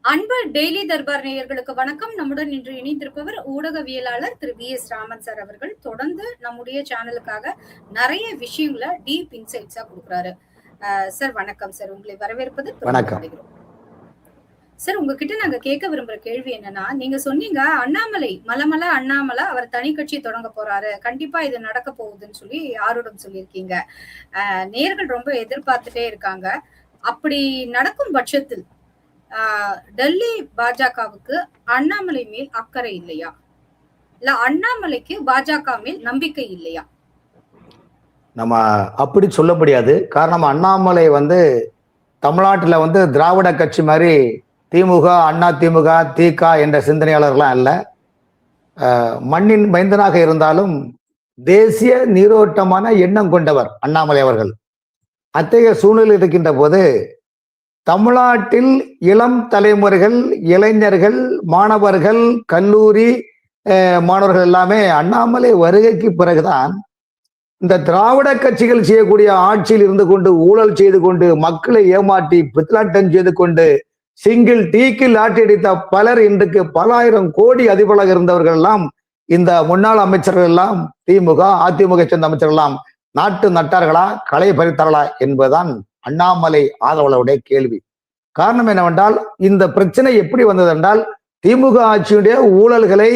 அன்பு டெய்லி தர்பார் நேயர்களுக்கு வணக்கம். நம்முடன் இன்று இணைந்திருப்பவர் ஊடகவியலாளர் திரு வி.எஸ். ராமன் சார் அவர்கள். தொடர்ந்து நம்முடைய சேனலுக்காக நிறைய விஷயங்களை டீப் இன்சைட்ஸா கொடுக்குறாரு. சார் வணக்கம் சார், உங்களை வரவேற்பது வணக்கம் சார். உங்ககிட்ட நாங்க கேட்க விரும்புற கேள்வி என்னன்னா, நீங்க சொன்னீங்க அண்ணாமலை மலமல அண்ணாமலை அவர் தனி கட்சி தொடங்க போறாரு, கண்டிப்பா இது நடக்க போகுதுன்னு சொல்லி யாரோடும் சொல்லியிருக்கீங்க. நேயர்கள் ரொம்ப எதிர்பார்த்துட்டே இருக்காங்க. அப்படி நடக்கும் பட்சத்தில் டெல்லி பாஜகவுக்கு அண்ணாமலை மேல் அக்கறை இல்லையா, இல்ல அண்ணாமலைக்கு பாஜக மேல் நம்பிக்கை இல்லையா? நம்ம அப்படி சொல்ல முடியாது. காரணம், அண்ணாமலை தமிழ்நாட்டில் திராவிட கட்சி மாதிரி திமுக, அண்ணா திமுக, திக என்ற சிந்தனையாளர்கள்லாம் அல்ல. மண்ணின் மைந்தனாக இருந்தாலும் தேசிய நீரோட்டமான எண்ணம் கொண்டவர் அண்ணாமலை அவர்கள். அத்தகைய சூழ்நிலை இருக்கின்ற போது தமிழ்நாட்டில் இளம் தலைமுறைகள், இளைஞர்கள், மாணவர்கள், கல்லூரி மாணவர்கள் எல்லாமே அண்ணாமலை வருகைக்கு பிறகுதான் இந்த திராவிட கட்சிகள் செய்யக்கூடிய ஆட்சியில் இருந்து கொண்டு ஊழல் செய்து கொண்டு மக்களை ஏமாற்றி பித்தலாட்டம் செய்து கொண்டு சிங்கிள் டீக்கில் லாட்டி அடித்த பலர் இன்றைக்கு பல ஆயிரம் கோடி அதிபராக இருந்தவர்கள் எல்லாம், இந்த முன்னாள் அமைச்சர்கள் எல்லாம், திமுக அதிமுக சேர்ந்த அமைச்சர்கள் எல்லாம் நாட்டு நட்டார்களா, களை பறித்தார்களா என்பதுதான் அண்ணாமலை ஆதரவாளருடைய கேள்வி. காரணம் என்னவென்றால், இந்த பிரச்சனை எப்படி வந்தது என்றால், திமுக ஆட்சியுடைய ஊழல்களை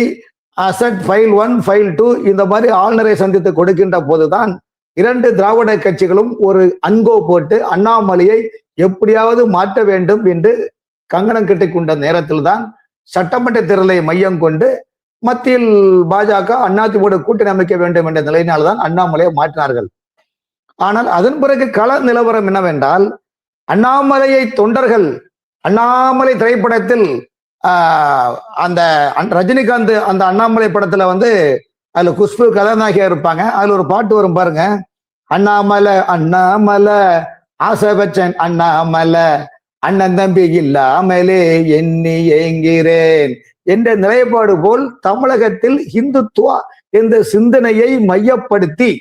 அசட் ஃபைல் 1 ஃபைல் 2 இந்த மாதிரி ஆளுநரை சந்தித்து கொடுக்கின்ற போதுதான் இரண்டு திராவிட கட்சிகளும் ஒரு அன்கோ போட்டு அண்ணாமலையை எப்படியாவது மாற்ற வேண்டும் என்று கங்கணம் கட்டிக் கொண்ட நேரத்தில் தான் சட்டமன்ற தேர்தலை மையம் கொண்டு மத்தியில் பாஜக அதிமுக கூட்டணி அமைக்க வேண்டும் என்ற நிலையினால்தான் அண்ணாமலையை மாற்றினார்கள். ஆனால் அதன் பிறகு கள நிலவரம் என்னவென்றால், அண்ணாமலையை தொண்டர்கள், அண்ணாமலை திரைப்படத்தில் அந்த ரஜினிகாந்த் அந்த அண்ணாமலை படத்துல அதுல குஷ்பு கதாநாயகியா இருப்பாங்க. அதுல ஒரு பாட்டு வரும் பாருங்க, அண்ணாமலை அண்ணாமலை ஆசை பச்சன் அண்ணாமலை அண்ணன் தம்பி இல்லாமலே எண்ணி ஏங்கிறேன் என்ற நிலைப்பாடு போல் தமிழகத்தில் இந்துத்துவா என்ற சிந்தனையை மையப்படுத்தி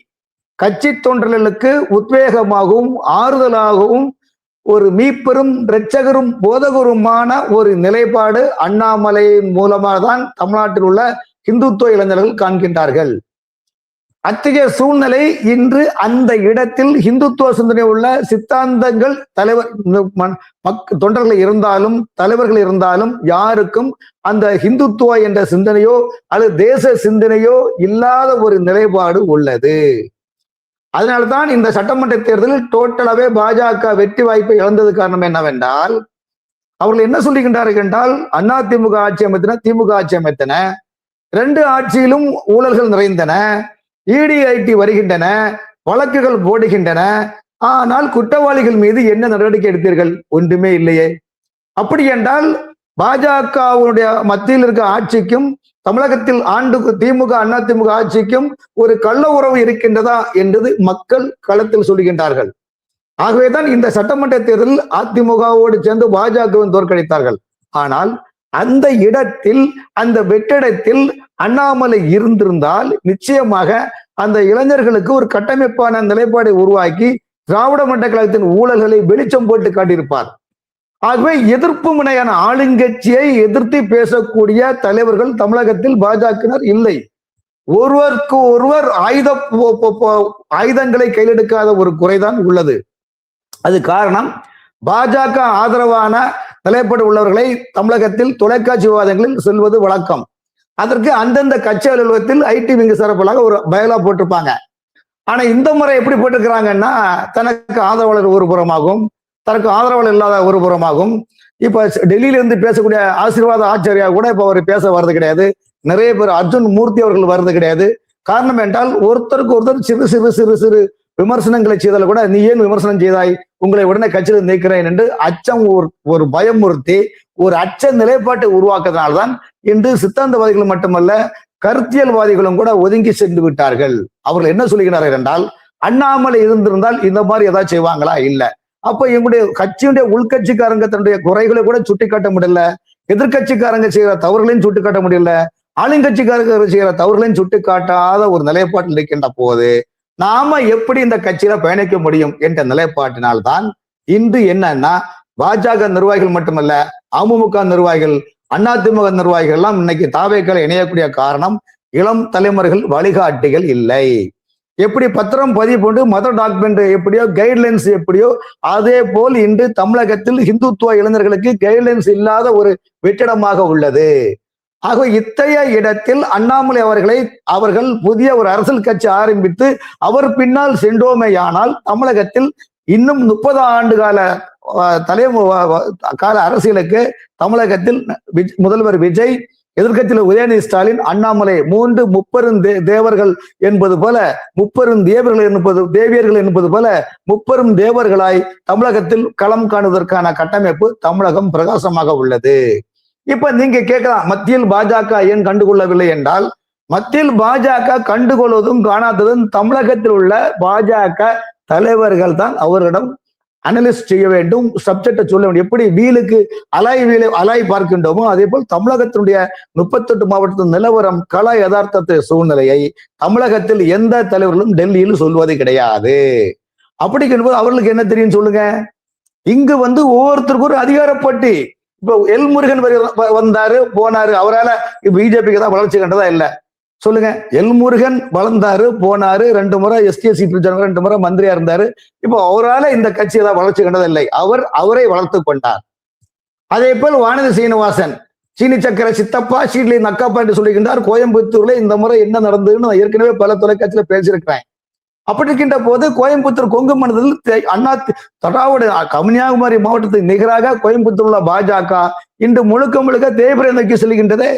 கட்சி தொண்டர்களுக்கு உத்வேகமாகவும் ஆறுதலாகவும் ஒரு மீப்பெரும் இரட்சகரும் போதகருமான ஒரு நிலைப்பாடு அண்ணாமலையின் மூலமாக தான் தமிழ்நாட்டில் உள்ள இந்துத்துவ இளைஞர்கள் காண்கின்றார்கள். அத்தகைய சூழ்நிலை இன்று அந்த இடத்தில் இந்துத்துவ சிந்தனை உள்ள சித்தாந்தங்கள் தலைவர் தொண்டர்கள் இருந்தாலும் தலைவர்கள் இருந்தாலும் யாருக்கும் அந்த இந்துத்துவ என்ற சிந்தனையோ அல்லது தேச சிந்தனையோ இல்லாத ஒரு நிலைப்பாடு உள்ளது. அதனால்தான் இந்த சட்டமன்ற தேர்தலில் டோட்டலாவே பாஜக வெற்றி வாய்ப்பை இழந்தது. காரணம் என்னவென்றால், அவர்கள் என்ன சொல்லுகின்றார்கள் என்றால், அதிமுக ஆட்சி அமைத்தன, திமுக ஆட்சி அமைத்தன, ரெண்டு ஆட்சியிலும் ஊழல்கள் நிறைந்தன, இடி வருகின்றன, வழக்குகள் போடுகின்றன, ஆனால் குற்றவாளிகள் மீது என்ன நடவடிக்கை எடுத்தீர்கள்? ஒன்றுமே இல்லையே. அப்படி என்றால் பாஜகவுடைய மத்தியில் இருக்க ஆட்சிக்கும் தமிழகத்தில் திமுக அதிமுக ஆட்சிக்கும் ஒரு கள்ள உறவு இருக்கின்றதா என்பது மக்கள் களத்தில் சொல்லுகின்றார்கள். ஆகவேதான் இந்த சட்டமன்ற தேர்தலில் அதிமுகவோடு சேர்ந்து பாஜகவின் தோற்கடித்தார்கள். ஆனால் அந்த இடத்தில், அந்த வெற்றிடத்தில் அண்ணாமலை இருந்திருந்தால் நிச்சயமாக அந்த இளைஞர்களுக்கு ஒரு கட்டமைப்பான நிலைப்பாடை உருவாக்கி திராவிட முன்னேற்ற கழகத்தின் ஊழல்களை வெளிச்சம் போட்டு காட்டியிருப்பார். ஆகவே எதிர்ப்பு முனையான ஆளுங்கட்சியை எதிர்த்து பேசக்கூடிய தலைவர்கள் தமிழகத்தில் பாஜகவினர் இல்லை. ஒருவருக்கு ஒருவர் ஆயுதங்களை கையிலெடுக்காத ஒரு குறைதான் உள்ளது. அது காரணம், பாஜக ஆதரவான நிலைப்பாடு உள்ளவர்களை தமிழகத்தில் தொலைக்காட்சி விவாதங்களில் சொல்வது வழக்கம். அதற்கு அந்தந்த கட்சி அலுவலகத்தில் ஐடி விங்கு சிறப்பாக ஒரு பயலா போட்டிருப்பாங்க. ஆனா இந்த முறை எப்படி போட்டிருக்கிறாங்கன்னா, தனக்கு ஆதரவாளர் ஒரு புறமாகும், தனக்கு ஆதரவாளர் இல்லாத ஒரு புறமாகும். இப்ப டெல்லியில இருந்து பேசக்கூடிய ஆசீர்வாத ஆச்சாரியா கூட இப்ப அவர் பேச வர்றது கிடையாது. நிறைய பேர் அர்ஜுன் மூர்த்தி அவர்கள் வர்றது கிடையாது. காரணம் என்றால், ஒருத்தருக்கு ஒருத்தர் சிறு சிறு சிறு சிறு விமர்சனங்களை செய்தால் கூட, நீ ஏன் விமர்சனம் செய்தாய், உங்களை உடனே கட்சியில் நீக்கிறேன் என்று அச்சம் ஒரு பயமுறுத்தி ஒரு அச்ச நிலைப்பாட்டை உருவாக்குறதுனால்தான் இன்று சித்தாந்தவாதிகள் மட்டுமல்ல கருத்தியல்வாதிகளும் கூட ஒதுங்கி சென்று விட்டார்கள். அவர்கள் என்ன சொல்லுகிறார்கள் என்றால், அண்ணாமலை இருந்திருந்தால் இந்த மாதிரி ஏதாவது செய்வாங்களா? இல்ல. அப்ப எங்களுடைய கட்சியுடைய உள்கட்சிக்காரங்க தன்னுடைய குறைகளை கூட சுட்டிக்காட்ட முடியல, எதிர்கட்சிக்காரங்க செய்கிற தவறுகளையும் சுட்டிக்காட்ட முடியல, ஆளுங்கட்சிக்காரங்க செய்கிற தவறுகளையும் சுட்டிக்காட்டாத ஒரு நிலைப்பாட்டில் இருக்கின்ற போது நாம எப்படி இந்த கட்சியில பயணிக்க முடியும் என்ற நிலைப்பாட்டினால்தான் இன்று என்னன்னா, பாஜக நிர்வாகிகள் மட்டுமல்ல, அமமுக நிர்வாகிகள், அதிமுக நிர்வாகிகள் எல்லாம் இன்னைக்கு தாவேக்கால இணையக்கூடிய காரணம் இளம் தலைமுறைகள் வழிகாட்டிகள் இல்லை. எப்படி பத்திரம் பதிவு கொண்டு மதர் டாக்குமெண்ட் எப்படியோ கைட்லைன்ஸ் எப்படியோ அதே போல் இன்று தமிழகத்தில் இந்துத்துவ இளைஞர்களுக்கு கைட்லைன்ஸ் இல்லாத ஒரு வெற்றிடமாக உள்ளது. ஆக இத்தகைய இடத்தில் அண்ணாமலை அவர்கள் புதிய ஒரு அரசியல் கட்சி ஆரம்பித்து அவர் பின்னால் சென்றோமேயானால் தமிழகத்தில் இன்னும் 30 ஆண்டு கால அரசியலுக்கு தமிழகத்தில் முதல்வர் விஜய், எதிர்க்கட்சியில் உதயநிதி ஸ்டாலின், அண்ணாமலை 3 முப்பெரும் தேவர்கள் என்பது போல, முப்பெரும் தேவியர்கள் என்பது போல முப்பெரும் தேவர்களாய் தமிழகத்தில் களம் காணுவதற்கான கட்டமைப்பு தமிழகம் பிரகாசமாக உள்ளது. இப்ப நீங்க கேட்கலாம், மத்தியில் பாஜக ஏன் கண்டுகொள்ளவில்லை என்றால், மத்தியில் பாஜக கண்டுகொள்வதும் காணாததும் தமிழகத்தில் உள்ள பாஜக தலைவர்கள் தான் அவரிடம் அனலிஸ்ட் செய்ய வேண்டும், சப்ஜெக்டை சொல்ல வேண்டும். எப்படி வீலுக்கு அலாய் பார்க்கின்றோமோ அதே போல் தமிழகத்தினுடைய 38 மாவட்டத்தின் நிலவரம், கள யதார்த்தத்தை, சூழ்நிலையை தமிழகத்தில் எந்த தலைவர்களும் டெல்லியில் சொல்வது கிடையாது. அப்படி என்பது அவர்களுக்கு என்ன தெரியும் சொல்லுங்க. இங்கு ஒவ்வொருத்தருக்கும் ஒரு அதிகாரப்பட்டி. இப்போ எல் முருகன் வந்தாரு போனாரு, அவரால் பிஜேபிக்கு தான் வளர்ச்சி கண்டதா இல்ல சொல்லுங்க. எல் முருகன் வளர்ந்தாரு போனாரு, 2 முறை எஸ்டிஎஸ்சி 2 முறை மந்திரியா இருந்தாரு. இப்போ அவரால் இந்த கட்சி ஏதாவது வளர்ச்சி கண்டதில்லை, அவரை வளர்த்து கொண்டார். அதே போல் வானதி சீனிவாசன் சீனி சக்கர சித்தப்பா ஷீட்லி நக்காப்பா என்று சொல்லுகின்றார். கோயம்புத்தூர்ல இந்த முறை என்ன நடந்ததுன்னு நான் ஏற்கனவே பல தொலைக்காட்சியில பேசியிருக்கிறேன். அப்படி இருக்கின்ற போது கோயம்புத்தூர் கொங்கு மண்டலத்தில் கன்னியாகுமரி மாவட்டத்துக்கு நிகராக கோயம்புத்தூர் உள்ள பாஜக இன்று முழுக்க தேய்பிரை நோக்கி செல்கின்றது.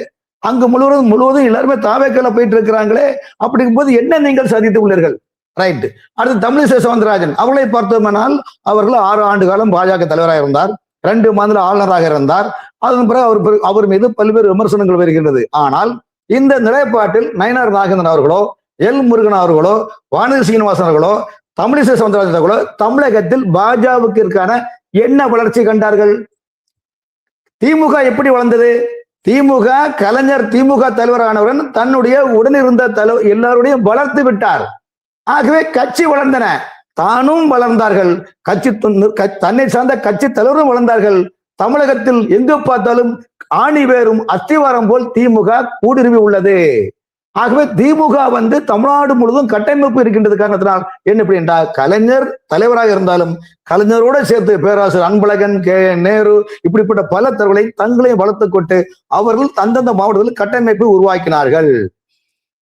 அங்கு முழுவதும் எல்லாருமே தாவேக்கால போயிட்டு இருக்கிறாங்களே. அப்படிங்கும் போது என்ன நீங்கள் சாதித்து உள்ளீர்கள்? ரைட். அடுத்து தமிழிசை சவுந்தரராஜன் அவர்களை பார்த்தோம்னால் அவர்கள் 6 ஆண்டு காலம் பாஜக தலைவராக இருந்தார், 2 மாநில ஆளுநராக இருந்தார். அதன் பிறகு அவர் மீது பல்வேறு விமர்சனங்கள் வருகின்றது. ஆனால் இந்த நிலைப்பாட்டில் நயினார் நாகேந்திரன் அவர்களோ, எல் முருகன் அவர்களோ, வானதி சீனிவாசன் அவர்களோ, தமிழிசை சவுந்தரராஜன் அவர்களோ தமிழகத்தில் பாஜகவிற்கான என்ன வளர்ச்சி கண்டார்கள்? திமுக எப்படி வளர்ந்தது? திமுக கலைஞர் திமுக தலைவரானவரன் தன்னுடைய உடனிருந்த எல்லாருடையும் வளர்த்து விட்டார். ஆகவே கட்சி வளர்ந்தன, தானும் வளர்ந்தார்கள், தன்னை சார்ந்த கட்சி தலைவரும் வளர்ந்தார்கள். தமிழகத்தில் எங்கு பார்த்தாலும் ஆணி வேறும் அஸ்திவாரம் போல் திமுக கூடுருவி உள்ளது. ஆகவே திமுக தமிழ்நாடு முழுவதும் கட்டமைப்பு இருக்கின்றது காரணத்தினால் என்ன இப்படி என்றால், கலைஞர் தலைவராக இருந்தாலும் கலைஞரோடு சேர்த்து பேராசிரியர் அன்பழகன், நேரு இப்படிப்பட்ட பல தலைவர்களை தங்களையும் வளர்த்துக் கொண்டு அவர்கள் அந்தந்த மாவட்டத்தில் கட்டமைப்பு உருவாக்கினார்கள்.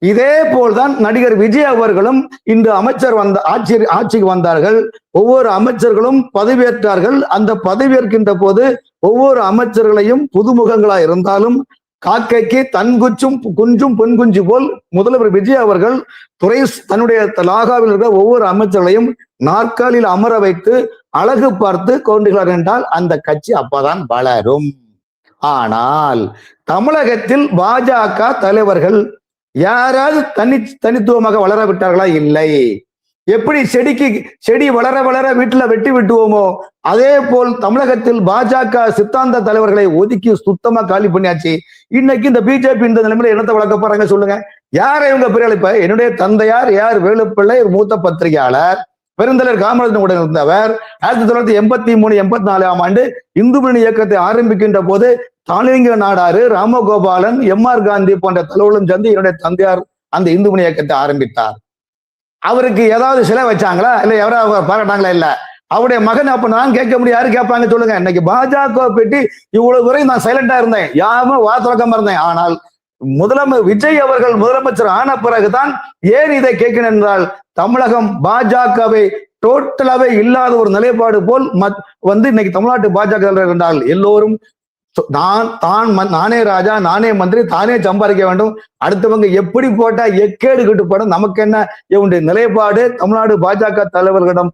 இதே போல்தான் நடிகர் விஜய் அவர்களும் இன்று அமைச்சர் ஆட்சிக்கு வந்தார்கள். ஒவ்வொரு அமைச்சர்களும் பதவியேற்றார்கள். அந்த பதவியேற்கின்ற போது ஒவ்வொரு அமைச்சர்களையும் புதுமுகங்களா இருந்தாலும் காக்கைக்கு தன் குஞ்சும் பெண் குஞ்சு போல் முதல்வர் விஜய் அவர்கள் தன்னுடைய லாகாவில் இருக்கிற ஒவ்வொரு அமைச்சர்களையும் நாற்காலில் அமர வைத்து அழகு பார்த்து கொண்டுகிறார் என்றால் அந்த கட்சி அப்பதான் வளரும். ஆனால் தமிழகத்தில் பாஜக தலைவர்கள் யாராவது தனித்துவமாக வளர விட்டார்களா? இல்லை. எப்படி செடி வளர வளர வீட்டுல வெட்டி விட்டுவோமோ அதே போல் தமிழகத்தில் பாஜக சித்தாந்த தலைவர்களை ஒதுக்கி சுத்தமா காலி பண்ணியாச்சு. இன்னைக்கு இந்த பிஜேபி இந்த நிலைமையில என்னத்தை வளர்க்க போறாங்க சொல்லுங்க. யாரை இவங்க பெரிய இப்ப என்னுடைய தந்தையார் யார் வேலுப்பிள்ளை, ஒரு மூத்த பத்திரிகையாளர், பெருந்தலைவர் காமராஜன் உடன் இருந்தவர். 1983 84ஆம் ஆண்டு இந்து முன்னணி இயக்கத்தை ஆரம்பிக்கின்ற போது தாலிங்க நாடாரு, ராமகோபாலன், எம்.ஆர். காந்தி போன்ற தலைவர்களும் சேர்ந்து என்னுடைய தந்தையார் அந்த இந்து முன்னணி இயக்கத்தை ஆரம்பித்தார். அவருக்கு ஏதாவது சிலை வச்சாங்களா? இல்ல எவராவது பாராட்டாங்களா? இல்ல. அவருடைய மகன் அப்ப நான் கேட்க முடியும், யாரு கேட்பாங்க சொல்லுங்க. இன்னைக்கு பாஜக பெட்டி இவ்வளவு வரை நான் சைலண்டா இருந்தேன், யாரும் வாத்திரக்காம இருந்தேன். ஆனால் விஜய் அவர்கள் முதலமைச்சர் ஆன பிறகுதான் ஏன் இதை கேட்கணும் என்றால், தமிழகம் பாஜகவை டோட்டலாவே இல்லாத ஒரு நிலைப்பாடு போல் இன்னைக்கு தமிழ்நாட்டு பாஜக என்றால் எல்லோரும் நானே ராஜா, நானே மந்திரி, தானே சம்பாதிக்க வேண்டும், அடுத்தவங்க எப்படி போட்டா எக்கேடு கட்டுப்படும், நமக்கு என்ன இவனுடைய நிலைப்பாடு. தமிழ்நாடு பாஜக தலைவர்களிடம்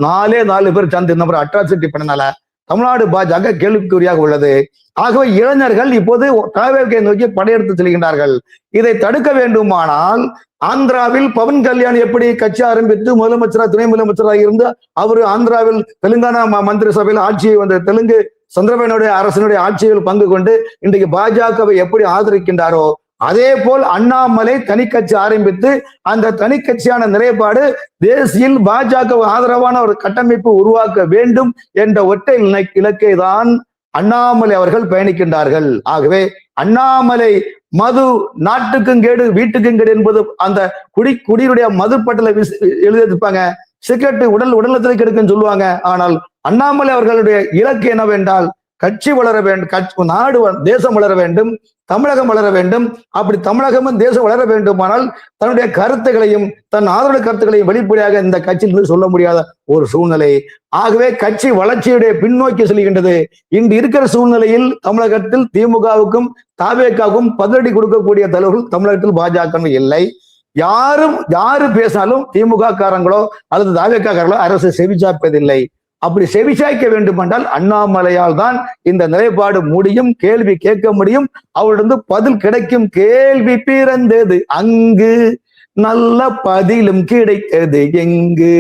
4 பேர் சேர்ந்து இந்த மாதிரி அட்ராசிட்டி பண்ணனால தமிழ்நாடு பாஜக கேள்விக்குறியாக உள்ளது. ஆகவே இளைஞர்கள் இப்போது தாவேக்கை நோக்கி படையெடுத்து செல்கின்றார்கள். இதை தடுக்க வேண்டுமானால் ஆந்திராவில் பவன் கல்யாண் எப்படி கட்சி ஆரம்பித்து முதலமைச்சராக துணை முதலமைச்சராக இருந்து அவர் ஆந்திராவில் தெலுங்கானா மந்திரி சபையில் ஆட்சியை தெலுங்கு சந்திரபாபுடைய அரசனுடைய ஆட்சியில் பங்கு கொண்டு இன்றைக்கு பாஜகவை எப்படி ஆதரிக்கின்றாரோ அதே போல் அண்ணாமலை தனி கட்சி ஆரம்பித்து அந்த தனி கட்சியான நிலைப்பாடு தேசியில் பாஜக ஆதரவான ஒரு கட்டமைப்பு உருவாக்க வேண்டும் என்ற ஒற்றை இலக்கை தான் அண்ணாமலை அவர்கள் பயணிக்கின்றார்கள். ஆகவே அண்ணாமலை மது நாட்டுக்கும் கேடு வீட்டுக்கும் கேடு என்பது அந்த குடியுடைய மது பட்டலை எழுதியிருப்பாங்க. சிகரெட்டு உடல்நலத்திற்கு கெடுக்குன்னு சொல்லுவாங்க. ஆனால் அண்ணாமலை அவர்களுடைய இலக்கு என்னவென்றால் கட்சி வளர வேண்டும், நாடு தேசம் வளர வேண்டும், தமிழகம் வளர வேண்டும். அப்படி தமிழகமும் தேசம் வளர வேண்டுமானால் தன்னுடைய கருத்துக்களையும் தன் ஆதரவு கருத்துக்களையும் வெளிப்படையாக இந்த கட்சியிலிருந்து சொல்ல முடியாத ஒரு சூழ்நிலை. ஆகவே கட்சி வளர்ச்சியுடைய பின்னோக்கி செல்கின்றது. இன்று இருக்கிற சூழ்நிலையில் தமிழகத்தில் திமுகவுக்கும் தாவேக்காவுக்கும் பதிலடி கொடுக்கக்கூடிய தலைவர்கள் தமிழகத்தில் பாஜக இல்லை. யாரு பேசினாலும் திமுக காரங்களோ அல்லது தாவேக்காரங்களோ அரசு செவிச்சாப்பதில்லை. அப்படி செவிசாய்க்க வேண்டும் என்றால் அண்ணாமலையால் தான் இந்த நிலைப்பாடு முடியும், கேள்வி கேட்க முடியும், அவரிடம் பதில் கிடைக்கும். கேள்வி பிறந்தது அங்கு, நல்ல பதிலும் கிடைத்தது எங்கு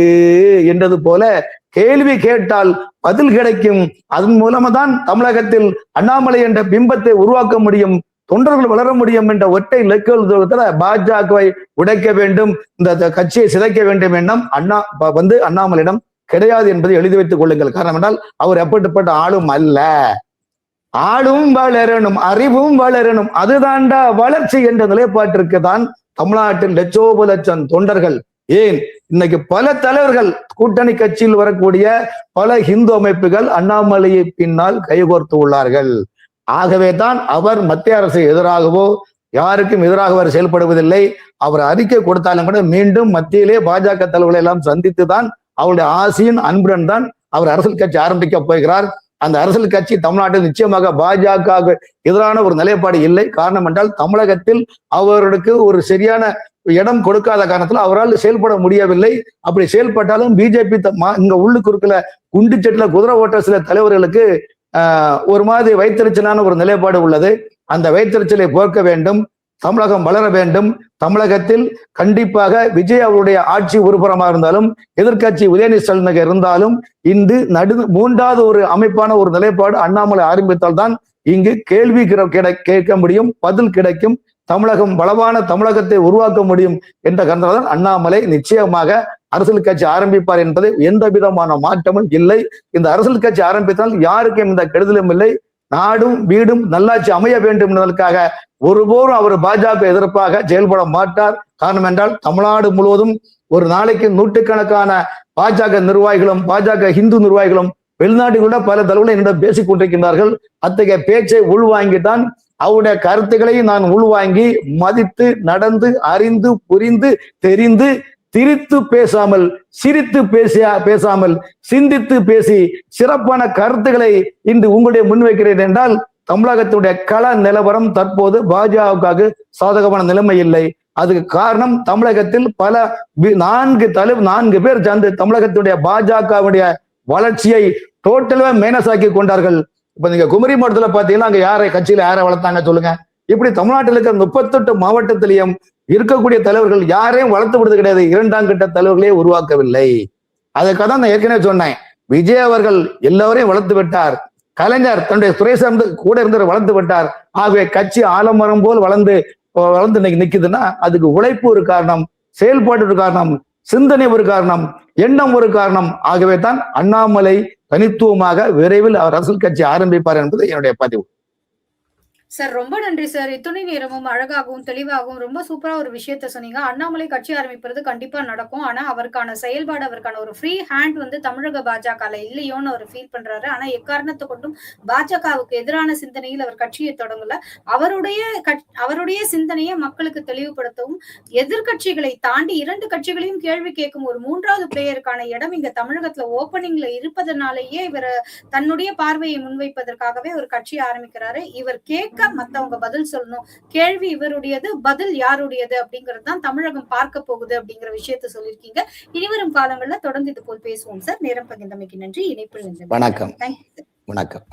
என்றது போல கேள்வி கேட்டால் பதில் கிடைக்கும். அதன் மூலமா தான் தமிழகத்தில் அண்ணாமலை என்ற பிம்பத்தை உருவாக்க முடியும், தொண்டர்கள் வளர முடியும் என்ற ஒற்றை இலக்குல பாஜகவை உடைக்க வேண்டும், இந்த கட்சியை சிதைக்க வேண்டும் எண்ணம் அண்ணாமலையிடம் கிடையாது என்பதை எழுதி வைத்துக் கொள்ளுங்கள். காரணம் என்றால் அவர் எப்படிப்பட்ட ஆளும் அல்ல. ஆளும் வளரணும், அறிவும் வளரணும், அதுதான்டா வளர்ச்சி என்ற நிலைப்பாட்டிற்கு தான் தமிழ்நாட்டில் லட்சோப தொண்டர்கள், ஏன் இன்னைக்கு பல தலைவர்கள் கூட்டணி கட்சியில் வரக்கூடிய பல இந்து அமைப்புகள் அண்ணாமலையை பின்னால் கைகோர்த்து உள்ளார்கள். ஆகவே தான் அவர் மத்திய அரசு எதிராகவோ யாருக்கும் எதிராக அவர் செயல்படுவதில்லை. அவர் அறிக்கை கொடுத்தாலும் கூட மீண்டும் மத்தியிலே பாஜக தலைவர்களை எல்லாம் சந்தித்து தான் அவருடைய ஆசையின் அன்புடன் தான் அவர் அரசியல் கட்சி ஆரம்பிக்க போகிறார். அந்த அரசியல் கட்சி தமிழ்நாட்டில் நிச்சயமாக பாஜக எதிரான ஒரு நிலைப்பாடு இல்லை. காரணம் என்றால் தமிழகத்தில் அவருக்கு ஒரு சரியான இடம் கொடுக்காத காரணத்தில் அவரால் செயல்பட முடியவில்லை. அப்படி செயல்பட்டாலும் பிஜேபி இங்க உள்ளுக்குறுக்குல குண்டுச்சட்டில குதிரை ஓட்ட சில தலைவர்களுக்கு ஒரு மாதிரி வைத்தறிச்சலான ஒரு நிலைப்பாடு உள்ளது. அந்த வைத்தறிச்சலை போக்க வேண்டும், தமிழகம் வளர வேண்டும். தமிழகத்தில் கண்டிப்பாக விஜய் அவருடைய ஆட்சி ஒருபுறமாக இருந்தாலும் எதிர்கட்சி உதயநிதி ஸ்டாலின் இருந்தாலும் இன்று மூன்றாவது ஒரு அமைப்பான ஒரு நிலைப்பாடு அண்ணாமலை ஆரம்பித்தால் தான் இங்கு கேள்வி கேட்க முடியும், பதில் கிடைக்கும், தமிழகம் வளமான தமிழகத்தை உருவாக்க முடியும் என்ற கருத்தால் தான் அண்ணாமலை நிச்சயமாக அரசியல் கட்சி ஆரம்பிப்பார் என்பது எந்த விதமான மாற்றமும் இல்லை. இந்த அரசியல் கட்சி ஆரம்பித்தால் யாருக்கும் இந்த கெடுதலும் இல்லை. நாடும் வீடும் நல்லாட்சி அமைய வேண்டும் என்பதற்காக ஒருபோதும் அவர் பாஜக எதிர்ப்பாக செயல்பட மாட்டார். காரணம் என்றால் தமிழ்நாடு முழுவதும் ஒரு நாளைக்கு நூற்றுக்கணக்கான பாஜக நிர்வாகிகளும் பாஜக இந்து நிர்வாகிகளும் வெளிநாட்டில் பல தலைவர்கள் என்னிடம் பேசிக் கொண்டிருக்கின்றார்கள். அத்தகைய பேச்சை உள்வாங்கித்தான் அவருடைய கருத்துக்களை நான் உள்வாங்கி மதித்து நடந்து அறிந்து புரிந்து தெரிந்து திரித்து பேசாமல் சிரித்து பேசாமல் சிந்தித்து பேசி சிறப்பான கருத்துக்களை இன்று உங்களுடைய முன்வைக்கிறேன் என்றால் தமிழகத்துடைய கள நிலவரம் தற்போது பாஜகவுக்கு சாதகமான நிலைமை இல்லை. அதுக்கு காரணம் தமிழகத்தில் பல 4 பேர் சேர்ந்து தமிழகத்துடைய பாஜகவுடைய வளர்ச்சியை டோட்டலா மைனஸ் ஆக்கி கொண்டார்கள். இப்ப நீங்க குமரி மாவட்டத்துல பாத்தீங்கன்னா அங்க யாரை வளர்த்தாங்க சொல்லுங்க. இப்படி தமிழ்நாட்டில் இருக்கிற 38 மாவட்டத்திலையும் இருக்கக்கூடிய தலைவர்கள் யாரையும் வளர்த்து விடுறது கிடையாது. 2ஆம் கட்ட தலைவர்களே உருவாக்கவில்லை. அதுக்காக தான் நான் ஏற்கனவே சொன்னேன், விஜய் அவர்கள் எல்லோரையும் வளர்த்து விட்டார், கலைஞர் தன்னுடைய துறை சார்ந்து கூட இருந்தவர் வளர்த்து விட்டார். ஆகவே கட்சி ஆலமரம் போல் வளர்ந்து இன்னைக்கு நிக்குதுன்னா அதுக்கு உழைப்பு ஒரு காரணம், செயல்பாடு ஒரு காரணம், சிந்தனை ஒரு காரணம், எண்ணம் ஒரு காரணம். ஆகவே தான் அண்ணாமலை தனித்துவமாக விரைவில் அவர் அரசியல் கட்சி ஆரம்பிப்பார் என்பது என்னுடைய பதிவு. சார் ரொம்ப நன்றி சார். இத்துணை நேரமும் அழகாகவும் தெளிவாகவும் ரொம்ப சூப்பரா ஒரு விஷயத்த சொன்னீங்க. அண்ணாமலை கட்சி ஆரம்பிப்பது கண்டிப்பா நடக்கும். ஆனா அவருக்கான செயல்பாடு, அவருக்கான ஒரு ஃப்ரீ ஹேண்ட் தமிழக பாஜகல இல்லையோன்னு அவர் ஃபீல் பண்றாரு. ஆனா எக்காரணத்தை கொண்டும் பாஜகவுக்கு எதிரான சிந்தனையில் அவர் கட்சியை தொடங்கல. அவருடைய சிந்தனையை மக்களுக்கு தெளிவுபடுத்தவும் எதிர்கட்சிகளை தாண்டி 2 கட்சிகளையும் கேள்வி கேட்கும் ஒரு 3வது பிளேயருக்கான இடம் இங்க தமிழகத்துல ஓபனிங்ல இருப்பதனாலேயே இவர் தன்னுடைய பார்வையை முன்வைப்பதற்காகவே ஒரு கட்சி ஆரம்பிக்கிறாரு. இவர் கேட்க மத்தவங்க பதில் சொல்லணும், கேள்வி இவருடையது, பதில் யாருடையது அப்படிங்கிறது தான் தமிழகம் பார்க்க போகுது அப்படிங்கிற விஷயத்த சொல்லியிருக்கீங்க. இனிவரும் காலங்கள்ல தொடர்ந்து இது போல் பேசுவோம் சார். நேரம் பகிர்ந்தமைக்கு நன்றி. இணைப்பில் வணக்கம். வணக்கம்.